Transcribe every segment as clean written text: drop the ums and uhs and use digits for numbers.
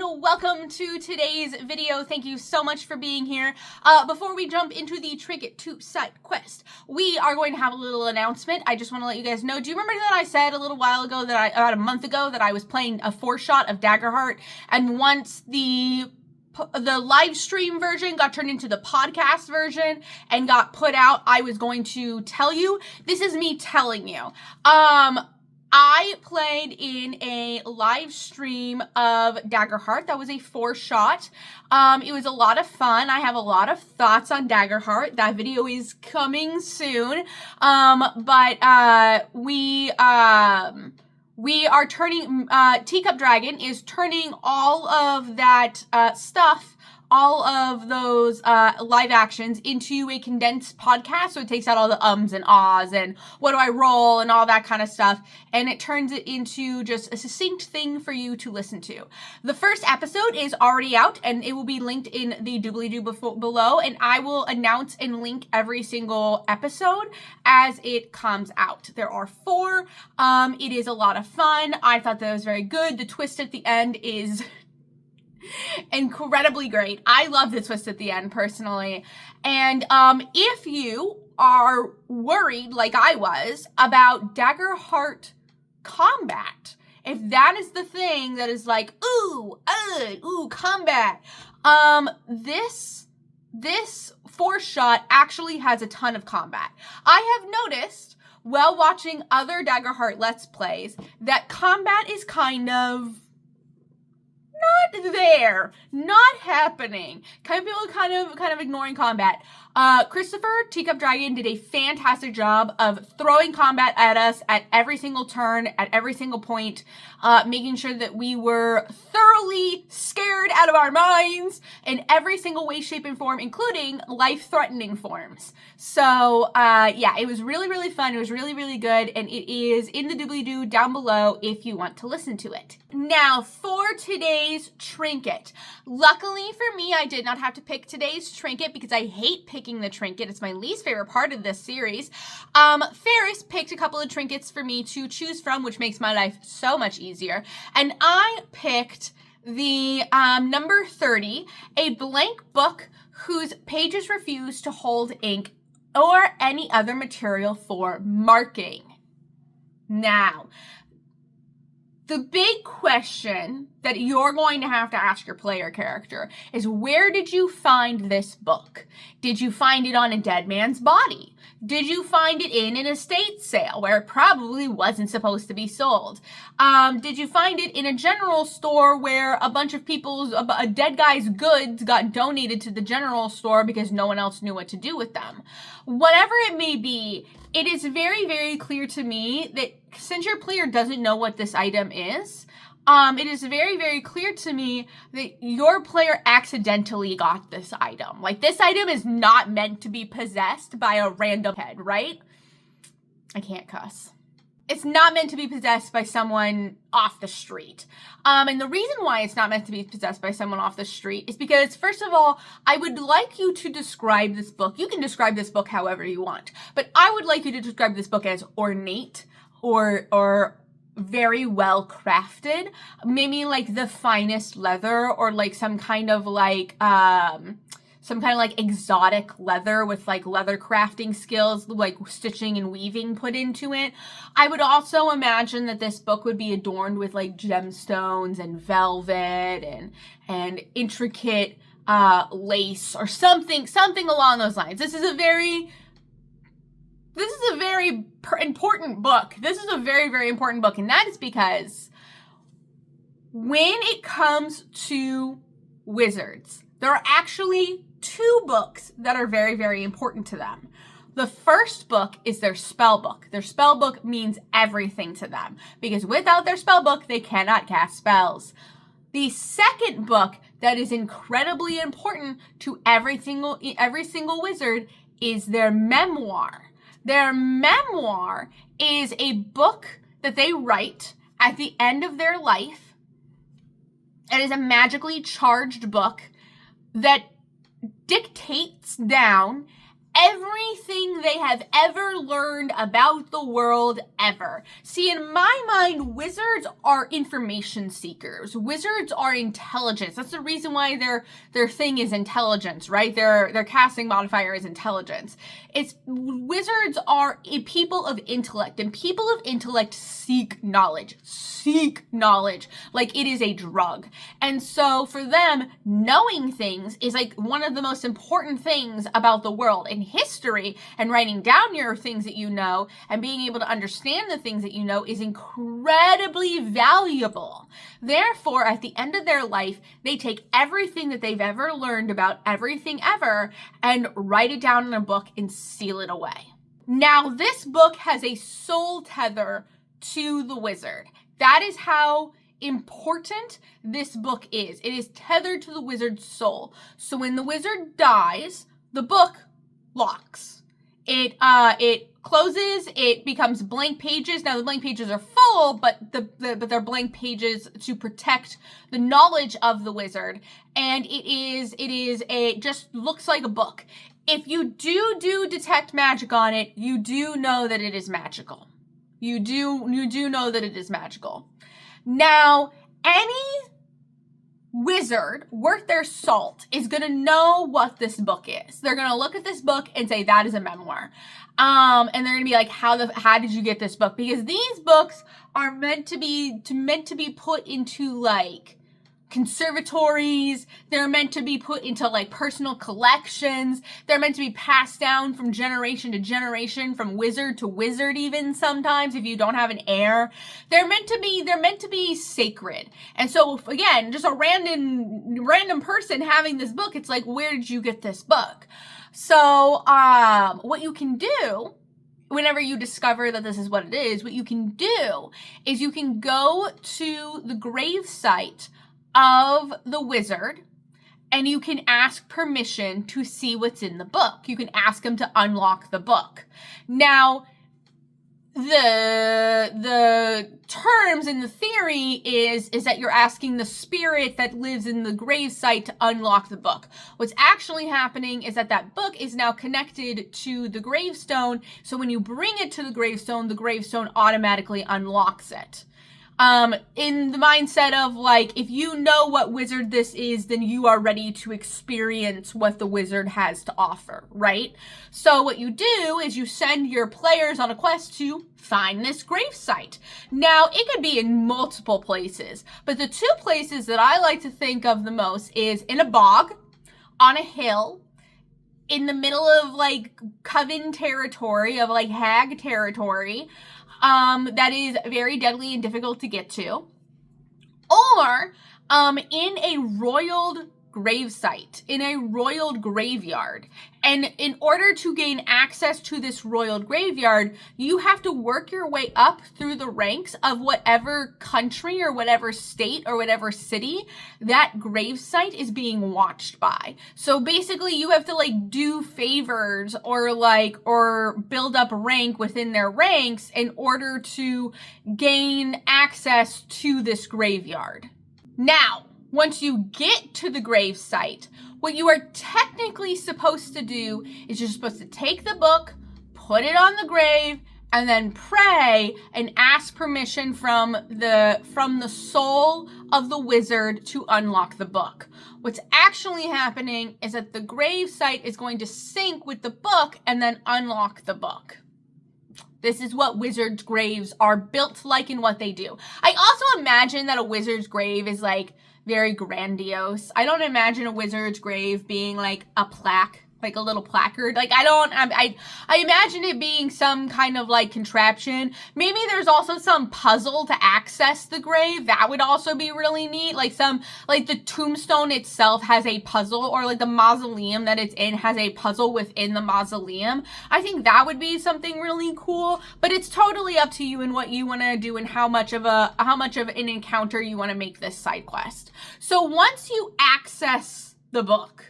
and welcome to today's video. Thank you so much for being here. Before we jump into the Trinket 2 side quest, we are going to have a little announcement. I just want to let you guys know, do you remember that I said a little while ago, about a month ago, that I was playing a 4-shot of Daggerheart, and once the live stream version got turned into the podcast version and got put out, I was going to tell you? This is me telling you. I played in a live stream of Daggerheart. That was a 4-shot. It was a lot of fun. I have a lot of thoughts on Daggerheart. That video is coming soon. We are turning, Teacup Dragon is turning all of that stuff, all of those live actions into a condensed podcast. So it takes out all the ums and ahs and what do I roll and all that kind of stuff. And it turns it into just a succinct thing for you to listen to. The first episode is already out and it will be linked in the doobly-doo below. And I will announce and link every single episode as it comes out. There are 4. It is a lot of fun. I thought that was very good. The twist at the end is incredibly great. I love the twist at the end personally. And if you are worried like I was about Daggerheart combat, if that is the thing that is like, ooh, combat, this 4-shot actually has a ton of combat. I have noticed while watching other Daggerheart Let's Plays that combat is kind of not there, not happening. People kind of ignoring combat. Christopher, Teacup Dragon, did a fantastic job of throwing combat at us at every single turn, at every single point, making sure that we were thoroughly scared out of our minds in every single way, shape, and form, including life-threatening forms. So, yeah, it was really, really fun. It was really, really good, and it is in the doobly-doo down below if you want to listen to it. Now, for today's trinket. Luckily for me, I did not have to pick today's trinket because I hate picking the trinket. It's my least favorite part of this series. Ferris picked a couple of trinkets for me to choose from, which makes my life so much easier. And I picked the number 30, a blank book whose pages refuse to hold ink or any other material for marking. Now, the big question that you're going to have to ask your player character is, where did you find this book? Did you find it on a dead man's body? Did you find it in an estate sale where it probably wasn't supposed to be sold? Did you find it in a general store where a bunch of a dead guy's goods got donated to the general store because no one else knew what to do with them? Whatever it may be, it is very, very clear to me that since your player doesn't know what this item is, it is very, very clear to me that your player accidentally got this item. Like, this item is not meant to be possessed by a random head, right? I can't cuss. It's not meant to be possessed by someone off the street. And the reason why it's not meant to be possessed by someone off the street is because, first of all, I would like you to describe this book. You can describe this book however you want, but I would like you to describe this book as ornate or very well crafted, maybe like the finest leather, or like some kind of like exotic leather with like leather crafting skills, like stitching and weaving put into it. I would also imagine that this book would be adorned with like gemstones and velvet and intricate lace or something along those lines. This is a very important book. This is a very, very important book, and that is because when it comes to wizards, there are actually 2 books that are very, very important to them. The first book is their spell book. Their spell book means everything to them because without their spell book, they cannot cast spells. The second book that is incredibly important to every single wizard is their memoir. Their memoir is a book that they write at the end of their life. It is a magically charged book that dictates down everything they have ever learned about the world ever. See, in my mind, wizards are information seekers. Wizards are intelligence. That's the reason why their thing is intelligence, right? Their casting modifier is intelligence. Wizards are a people of intellect, and people of intellect seek knowledge. Seek knowledge like it is a drug. And so for them, knowing things is like one of the most important things about the world. In history, and writing down your things that you know and being able to understand the things that you know is incredibly valuable. Therefore, at the end of their life, they take everything that they've ever learned about everything ever and write it down in a book and seal it away. Now, this book has a soul tether to the wizard. That is how important this book is. It is tethered to the wizard's soul. So when the wizard dies, the book locks. It closes. It becomes blank pages. Now the blank pages are full, but they're blank pages to protect the knowledge of the wizard. And it just looks like a book. If you do detect magic on it, you do know that it is magical. You do know that it is magical. Now, any wizard worth their salt is going to know what this book is. They're going to look at this book and say, that is a memoir. And they're going to be like, how did you get this book? Because these books are meant to be put into like conservatories. They're meant to be put into like personal collections. They're meant to be passed down from generation to generation, from wizard to wizard, even sometimes if you don't have an heir. They're meant to be sacred. And so again, just a random person having this book, it's like, where did you get this book? So what you can do whenever you discover that this is what it is, what you can do is you can go to the grave site of the wizard and you can ask permission to see what's in the book. You can ask him to unlock the book. Now, the terms in the theory is that you're asking the spirit that lives in the grave site to unlock the book. What's actually happening is that book is now connected to the gravestone. So when you bring it to the gravestone automatically unlocks it. In the mindset of like, if you know what wizard this is, then you are ready to experience what the wizard has to offer, right? So what you do is you send your players on a quest to find this gravesite. Now, it could be in multiple places, but the two places that I like to think of the most is in a bog, on a hill, in the middle of like coven territory, of like hag territory, that is very deadly and difficult to get to, or in a royal gravesite, in a royal graveyard. And in order to gain access to this royal graveyard, you have to work your way up through the ranks of whatever country or whatever state or whatever city that gravesite is being watched by. So basically you have to like do favors or build up rank within their ranks in order to gain access to this graveyard. Now, once you get to the grave site, what you are technically supposed to do is you're supposed to take the book, put it on the grave, and then pray and ask permission from the soul of the wizard to unlock the book. What's actually happening is that the grave site is going to sync with the book and then unlock the book. This is what wizards' graves are built like and what they do. I also imagine that a wizard's grave is like very grandiose. I don't imagine a wizard's grave being like a plaque, like a little placard. Like I imagine it being some kind of like contraption. Maybe there's also some puzzle to access the grave. That would also be really neat. Like the tombstone itself has a puzzle, or like the mausoleum that it's in has a puzzle within the mausoleum. I think that would be something really cool, but it's totally up to you and what you want to do and how much of an encounter you want to make this side quest. So once you access the book,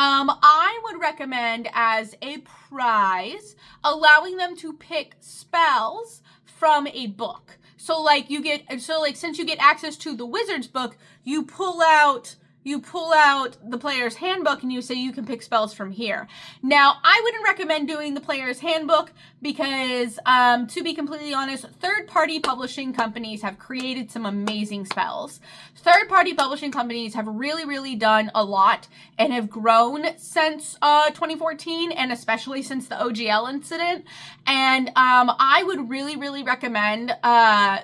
I would recommend as a prize allowing them to pick spells from a book. So since you get access to the wizard's book, you pull out you pull out the player's handbook and you say you can pick spells from here. Now, I wouldn't recommend doing the player's handbook because, to be completely honest, third-party publishing companies have created some amazing spells. Third-party publishing companies have really, really done a lot and have grown since 2014, and especially since the OGL incident. And I would really, really recommend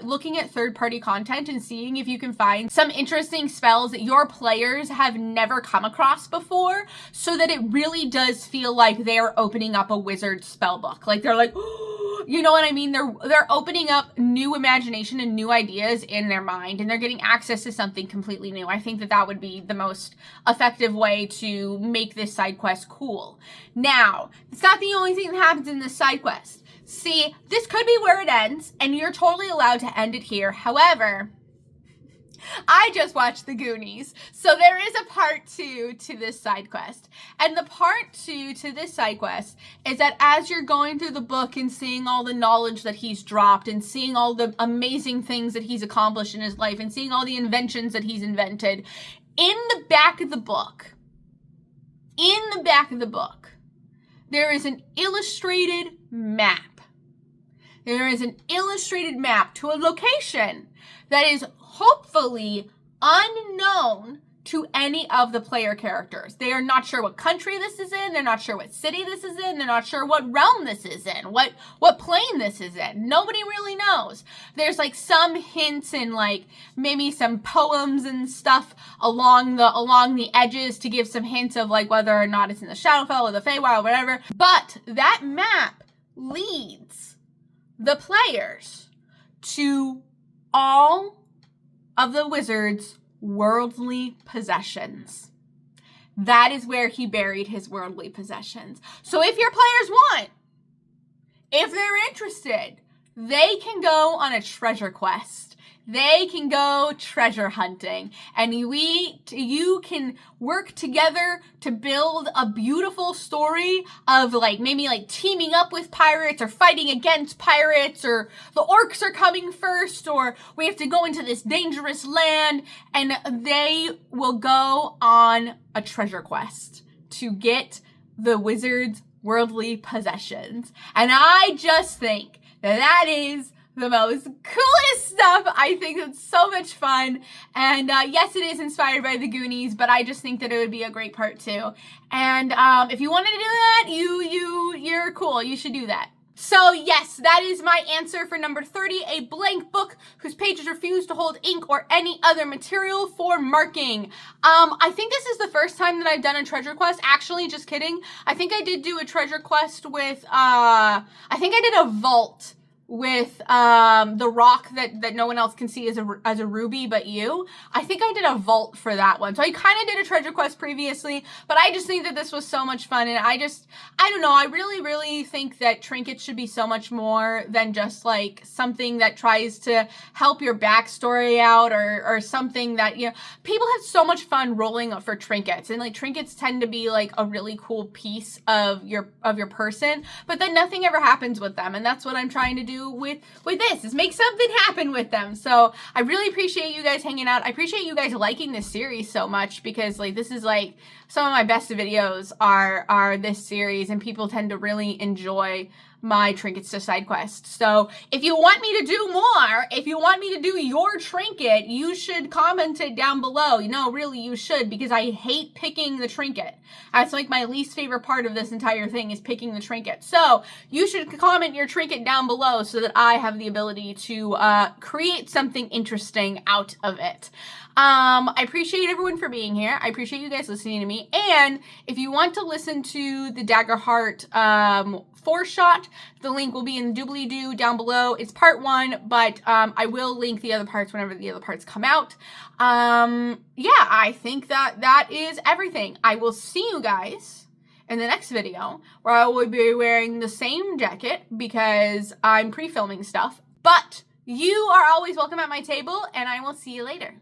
looking at third-party content and seeing if you can find some interesting spells that your players have never come across before, so that it really does feel like they're opening up a wizard spell book. Like they're like, oh, you know what I mean? They're opening up new imagination and new ideas in their mind, and they're getting access to something completely new. I think that that would be the most effective way to make this side quest cool. Now, it's not the only thing that happens in this side quest. See, this could be where it ends, and you're totally allowed to end it here. However, I just watched The Goonies, so there is a part 2 to this side quest. And the part 2 to this side quest is that as you're going through the book and seeing all the knowledge that he's dropped and seeing all the amazing things that he's accomplished in his life and seeing all the inventions that he's invented, in the back of the book, there is an illustrated map. There is an illustrated map to a location that is hopefully unknown to any of the player characters. They are not sure what country this is in. They're not sure what city this is in. They're not sure what realm this is in, what plane this is in. Nobody really knows. There's like some hints in like maybe some poems and stuff along the edges to give some hints of like whether or not it's in the Shadowfell or the Feywild or whatever. But that map leads the players to all of the wizard's worldly possessions. That is where he buried his worldly possessions. So if your players want, if they're interested, they can go on a treasure quest. They can go treasure hunting, and you can work together to build a beautiful story of like maybe like teaming up with pirates or fighting against pirates, or the orcs are coming first, or we have to go into this dangerous land, and they will go on a treasure quest to get the wizard's worldly possessions. And I just think that is the most coolest stuff. I think it's so much fun. And yes, it is inspired by the Goonies, but I just think that it would be a great part 2. And if you wanted to do that, you're cool. You should do that. So yes, that is my answer for number 30, a blank book whose pages refuse to hold ink or any other material for marking. I think this is the first time that I've done a treasure quest. Actually, just kidding. I think I did do a treasure quest with, I think I did a vault with the rock that no one else can see as a ruby but you. I think I did a vault for that one. So I kind of did a treasure quest previously, but I just think that this was so much fun, and I don't know, I really think that Trinkets should be so much more than just like something that tries to help your backstory out, or something that, you know, people have so much fun rolling up for trinkets, and like trinkets tend to be like a really cool piece of your person, but then nothing ever happens with them, and that's what I'm trying to do with this, is make something happen with them. So I really appreciate you guys hanging out. I appreciate you guys liking this series so much, because like this is like some of my best videos are this series, and people tend to really enjoy my Trinkets to side quest. So if you want me to do more, if you want me to do your trinket, you should comment it down below. You know, really you should, because I hate picking the trinket. That's like my least favorite part of this entire thing, is picking the trinket. So you should comment your trinket down below so that I have the ability to create something interesting out of it. I appreciate everyone for being here. I appreciate you guys listening to me. And if you want to listen to the Daggerheart 4-shot, the link will be in the doobly-doo down below. It's part 1, but I will link the other parts whenever the other parts come out. Yeah, I think that is everything. I will see you guys in the next video, where I will be wearing the same jacket because I'm pre-filming stuff. But you are always welcome at my table, and I will see you later.